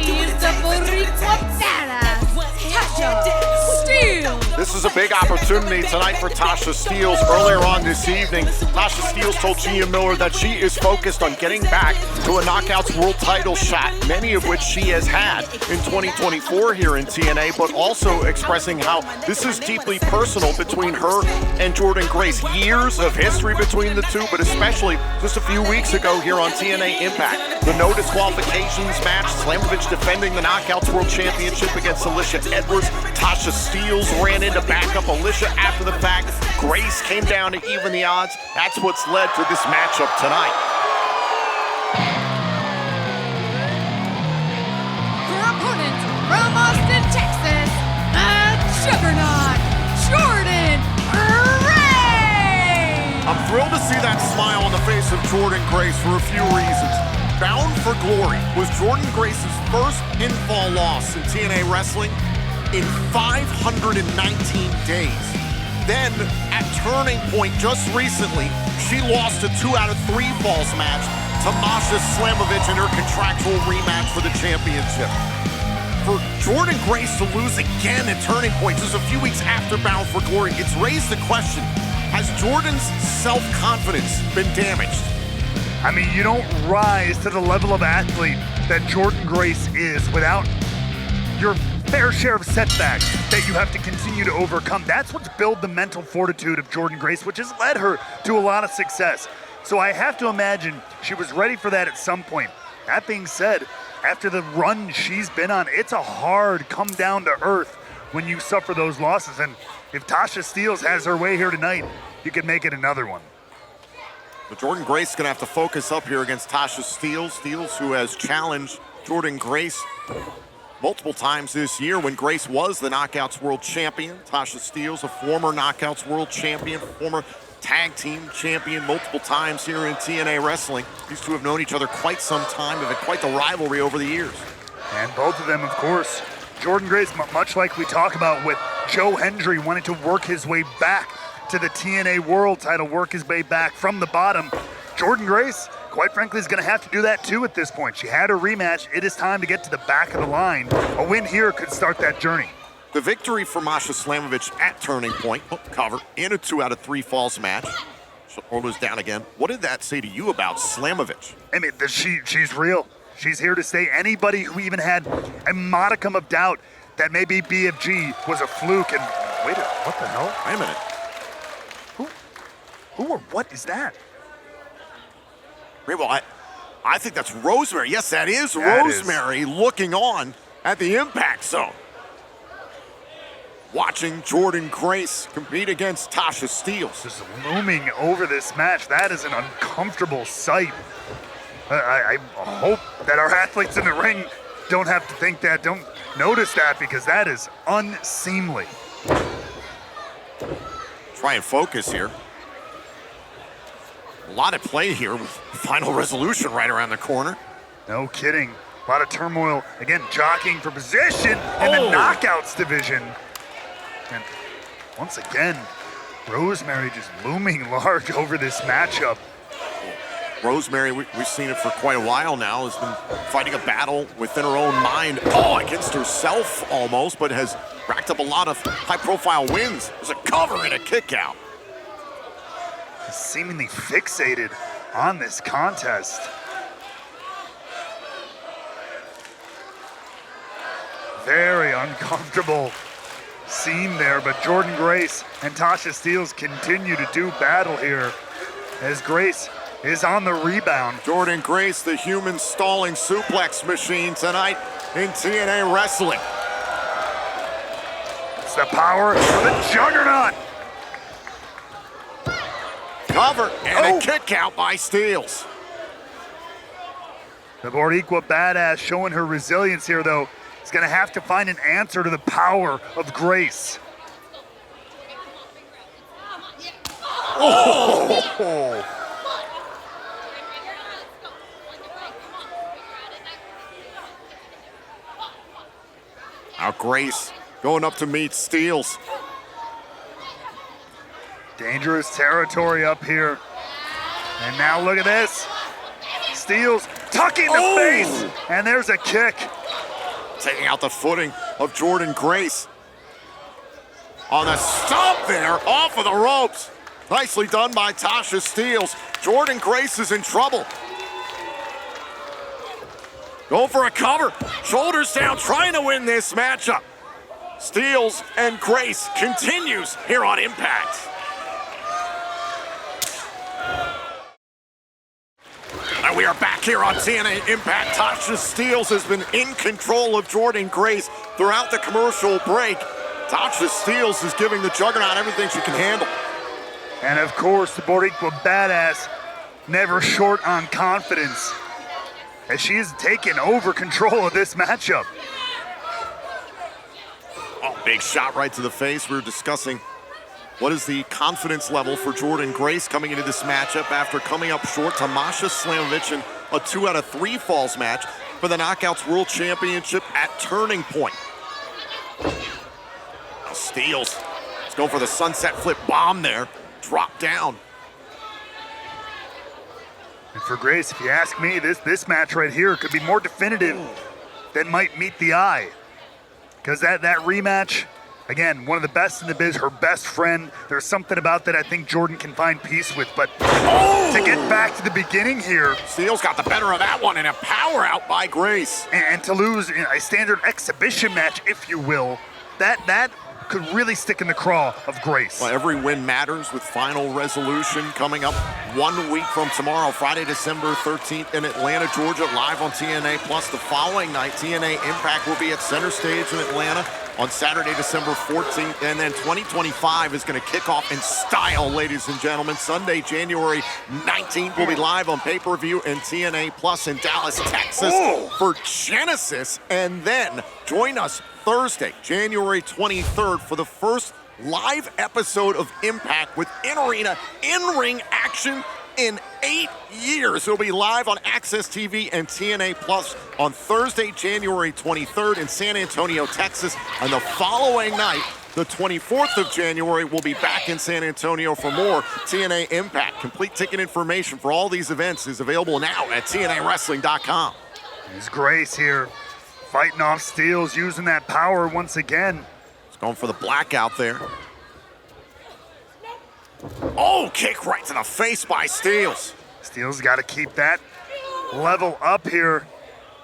is the Boricua badass, Tasha Steelz. This is a big opportunity tonight for Tasha Steelz. Earlier on this evening, Tasha Steelz told Gia Miller that she is focused on getting back to a Knockouts World title shot, many of which she has had in 2024 here in TNA, but also expressing how this is deeply personal between her and Jordynne Grace. Years of history between the two, but especially just a few weeks ago here on TNA iMPACT. The no disqualifications match, Slamovich defending the Knockouts World Championship against Alicia Edwards. Tasha Steelz ran in to back up Alicia after the fact. Grace came down to even the odds. That's what's led to this matchup tonight. Her opponent from Austin, Texas, the Juggernaut, Jordynne Grace. I'm thrilled to see that smile on the face of Jordynne Grace for a few reasons. Bound for Glory was Jordynne Grace's first pinfall loss in TNA wrestling in 519 days. Then, at Turning Point just recently, she lost a 2 out of 3 falls match to Masha Slamovich in her contractual rematch for the championship. For Jordynne Grace to lose again at Turning Point just a few weeks after Bound for Glory, it's raised the question, has Jordynne's self-confidence been damaged? I mean, you don't rise to the level of athlete that Jordynne Grace is without your fair share of setbacks that you have to continue to overcome. That's what's built the mental fortitude of Jordynne Grace, which has led her to a lot of success. So I have to imagine she was ready for that at some point. That being said, after the run she's been on, it's a hard come down to earth when you suffer those losses. And if Tasha Steelz has her way here tonight, you could make it another one. But Jordynne Grace is going to have to focus up here against Tasha Steelz. Steelz, who has challenged Jordynne Grace multiple times this year when Grace was the Knockouts World Champion. Tasha Steelz, a former Knockouts World Champion, former tag team champion multiple times here in TNA Wrestling. These two have known each other quite some time, have had quite the rivalry over the years. And both of them, of course, Jordynne Grace, much like we talk about with Joe Hendry wanting to work his way back to the TNA World title, work his way back from the bottom. Jordynne Grace, quite frankly, is going to have to do that too at this point. She had her rematch. It is time to get to the back of the line. A win here could start that journey. The victory for Masha Slamovich at Turning Point, cover in a 2 out of 3 falls match. Shoulders down again. What did that say to you about Slamovich? I mean, she's real. She's here to stay. Anybody who even had a modicum of doubt that maybe BFG was a fluke and wait, what the hell? Wait a minute. Who or what is that? Well, I think that's Rosemary. Yes, that is Rosemary looking on at the impact zone. Watching Jordynne Grace compete against Tasha Steelz. Just looming over this match. That is an uncomfortable sight. I hope that our athletes in the ring don't have to think that, don't notice that, because that is unseemly. Try and focus here. A lot at play here with final resolution right around the corner. No kidding. A lot of turmoil. Again, jockeying for position in the knockouts division. And once again, Rosemary just looming large over this matchup. Rosemary, we've seen it for quite a while now, has been fighting a battle within her own mind, against herself almost, but has racked up a lot of high-profile wins. There's a cover and a kick out. Seemingly fixated on this contest. Very uncomfortable scene there, but Jordynne Grace and Tasha Steelz continue to do battle here as Grace is on the rebound. Jordynne Grace, the human stalling suplex machine tonight in TNA Wrestling. It's the power of the Juggernaut. Cover and a kick out by Steelz. The Boricua badass showing her resilience here, though. Is going to have to find an answer to the power of Grace. Oh! Now Grace going up to meet Steelz. Dangerous territory up here. And now look at this. Steelz tucking the face, and there's a kick. taking out the footing of Jordynne Grace. On the stomp there, off of the ropes. Nicely done by Tasha Steelz. Jordynne Grace is in trouble. Going for a cover. Shoulders down, trying to win this matchup. Steelz and Grace continues here on Impact. And we are back here on TNA Impact. Tasha Steelz has been in control of Jordynne Grace throughout the commercial break. Tasha Steelz is giving the Juggernaut everything she can handle. And of course, the Boricua Badass never short on confidence, as she has taken over control of this matchup. Oh, big shot right to the face. We were discussing what is the confidence level for Jordynne Grace coming into this matchup after coming up short to Masha Slamovich in a 2 out of 3 falls match for the Knockouts World Championship at Turning Point. Steelz is going for the sunset flip bomb there. Drop down. And for Grace, if you ask me, this match right here could be more definitive than might meet the eye. Because that rematch, again, one of the best in the biz, her best friend. There's something about that I think Jordynne can find peace with. But to get back to the beginning here. Steelz got the better of that one and a power out by Grace. And to lose in a standard exhibition match, if you will, that could really stick in the craw of Grace. Well, every win matters with Final Resolution coming up 1 week from tomorrow, Friday, December 13th in Atlanta, Georgia, live on TNA. Plus, the following night, TNA Impact will be at Center Stage in Atlanta on Saturday, December 14th. And then 2025 is going to kick off in style, ladies and gentlemen. Sunday, January 19th, will be live on pay-per-view and TNA Plus in Dallas, Texas for Genesis. And then join us Thursday, January 23rd for the first live episode of Impact with in-arena, in-ring action in 8 years. It'll be live on AXS TV and TNA Plus on Thursday, January 23rd in San Antonio, Texas. And the following night, the 24th of January, we'll be back in San Antonio for more TNA Impact. Complete ticket information for all these events is available now at TNAWrestling.com. There's Grace here, fighting off Steelz, using that power once again. He's going for the blackout there. Oh, kick right to the face by Steelz. Steelz got to keep that level up here.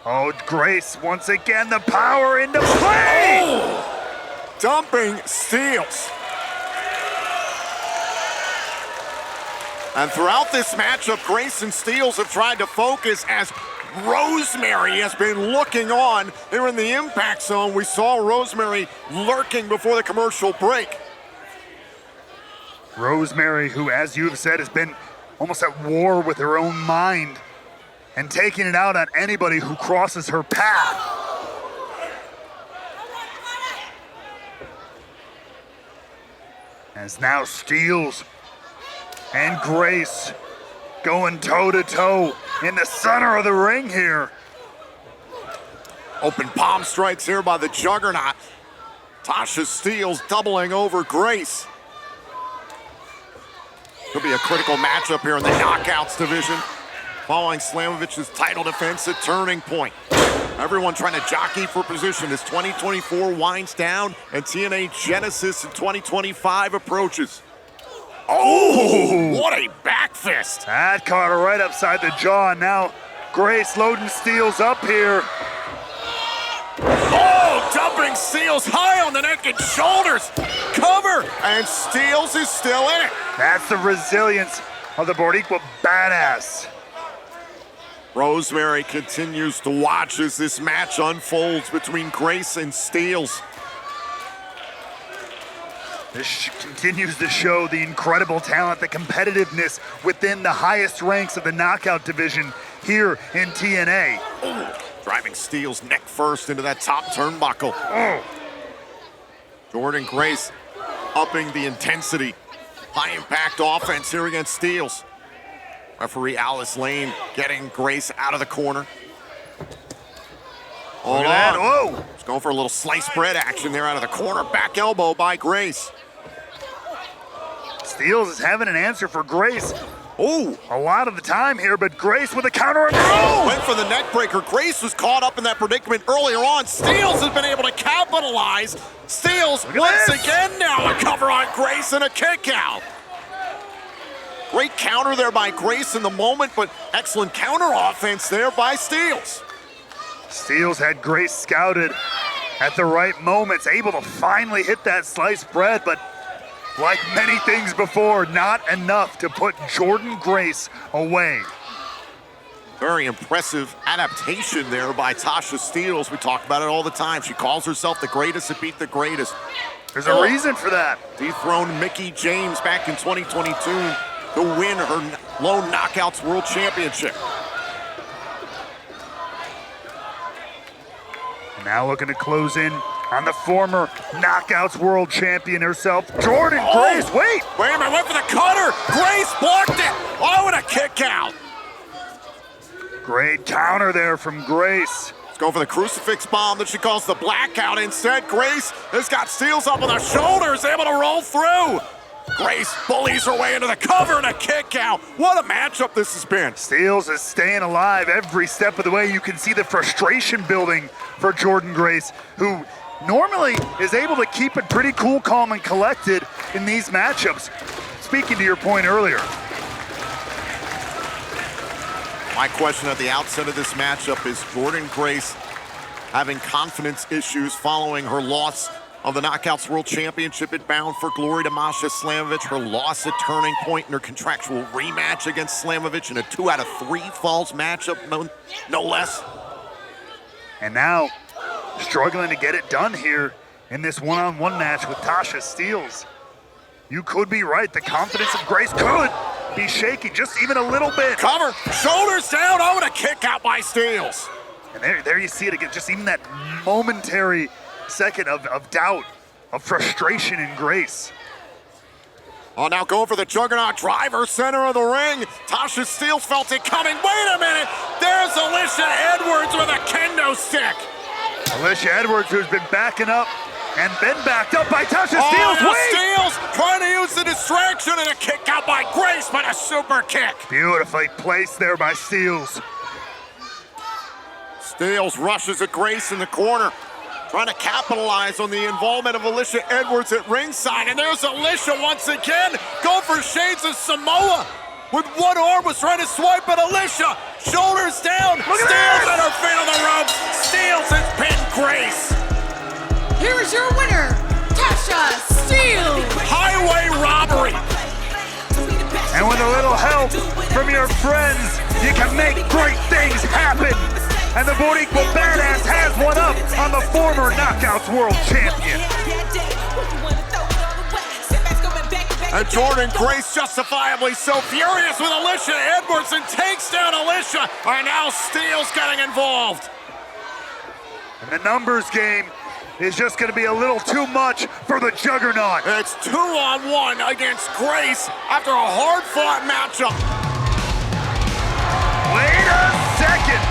Oh, Grace, once again, the power into play! Oh, dumping Steelz. And throughout this matchup, Grace and Steelz have tried to focus as Rosemary has been looking on. Here in the Impact Zone, we saw Rosemary lurking before the commercial break. Rosemary, who, as you have said, has been almost at war with her own mind and taking it out on anybody who crosses her path. As now Steelz and Grace going toe-to-toe in the center of the ring here. Open palm strikes here by the Juggernaut. Tasha Steelz doubling over Grace. Could be a critical matchup here in the Knockouts division, following Slamovich's title defense at Turning Point. Everyone trying to jockey for position as 2024 winds down and TNA Genesis in 2025 approaches. Oh, what a back fist. That caught her right upside the jaw. Now Grace loading Steelz up here. Oh, dumping Steelz high on the neck and shoulders. Cover, and Steelz is still in it. That's the resilience of the Boricua Badass. Rosemary continues to watch as this match unfolds between Grace and Steelz. This continues to show the incredible talent, the competitiveness within the highest ranks of the knockout division here in TNA. Oh, driving Steelz neck first into that top turnbuckle. Oh. Jordynne Grace upping the intensity. High impact offense here against Steelz. Referee Alice Lane getting Grace out of the corner. Hold on. Whoa. Just going for a little sliced bread action there out of the corner. Back elbow by Grace. Steelz is having an answer for Grace. Oh, A lot of the time here, but Grace with a counter and roll. went for the neck breaker. Grace was caught up in that predicament earlier on. Steelz has been able to capitalize. Steelz once this. again now a cover on Grace and a kick out. Great counter there by Grace in the moment, but excellent counter offense there by Steelz. Steelz had Grace scouted at the right moments, able to finally hit that sliced bread, but like many things before, not enough to put Jordynne Grace away. Very impressive adaptation there by Tasha Steelz. We talk about it all the time. She calls herself the greatest to beat the greatest. There's a reason for that. Dethroned Mickie James back in 2022 to win her Lone Knockouts World Championship. Now looking to close in on the former Knockouts World Champion herself, Jordynne Grace. Wait a minute, went for the cutter. Grace blocked it. Oh, and a kick out. Great counter there from Grace. Let's go for the crucifix bomb that she calls the blackout. Instead, Grace has got Steelz up on the shoulders, able to roll through. Grace bullies her way into the cover and a kick out. What a matchup this has been. Steelz is staying alive every step of the way. You can see the frustration building for Jordynne Grace, who normally is able to keep it pretty cool, calm, and collected in these matchups. Speaking to your point earlier. My question at the outset of this matchup is Jordynne Grace having confidence issues following her loss of the Knockouts World Championship at Bound for Glory to Masha Slamovich, her loss at Turning Point in her contractual rematch against Slamovich in a 2 out of 3 falls matchup, no less. And now, struggling to get it done here in this one-on-one match with Tasha Steelz. You could be right. The confidence of Grace could be shaky just even a little bit. Cover, shoulders down, oh, and a kick out by Steelz. And there you see it again, just even that momentary second of doubt, of frustration in Grace. Oh, now going for the Juggernaut driver, center of the ring. Tasha Steelz felt it coming. Wait a minute, there's Alicia Edwards with a kendo stick. Alicia Edwards, who's been backing up and been backed up by Tasha Steelz. Oh, Wait! Steelz trying to use the distraction and a kick out by Grace, but a super kick. Beautifully placed there by Steelz. Steelz rushes at Grace in the corner, trying to capitalize on the involvement of Alicia Edwards at ringside. And there's Alicia once again, going for shades of Samoa. With one arm was trying to swipe at Alicia. Shoulders down. Steelz at her feet on the ropes. Steelz has pinned Grace. Here is your winner, Tasha Steelz. Highway robbery. And with a little help from your friends, you can make great things happen. And the Boricua Badass has one up on the former Knockouts World Champion. And Jordynne Grace justifiably so furious with Alicia Edwards and takes down Alicia. And now Steelz getting involved. And the numbers game is just going to be a little too much for the Juggernaut. It's 2-on-1 against Grace after a hard-fought matchup. Wait a second.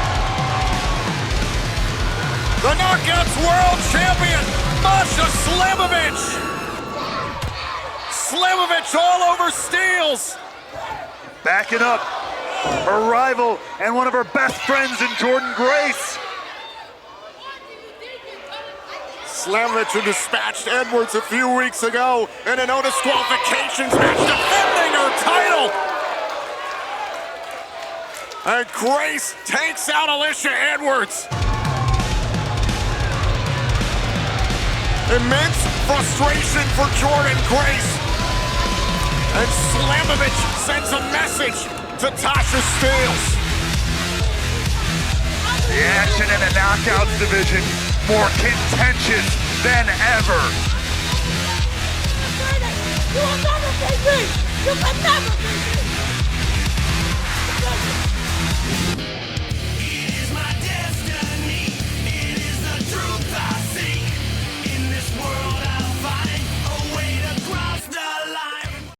The Knockouts World Champion, Masha Slamovich. Slamovich all over Steelz. Backing up her rival and one of her best friends in Jordynne Grace. Slamovich, who dispatched Edwards a few weeks ago in a no disqualifications match, defending her title. And Grace takes out Alicia Edwards. Immense frustration for Jordynne Grace. And Slamovich sends a message to Tasha Steelz. The action in the Knockouts division more contentious than ever. You will never beat me! You can never beat me!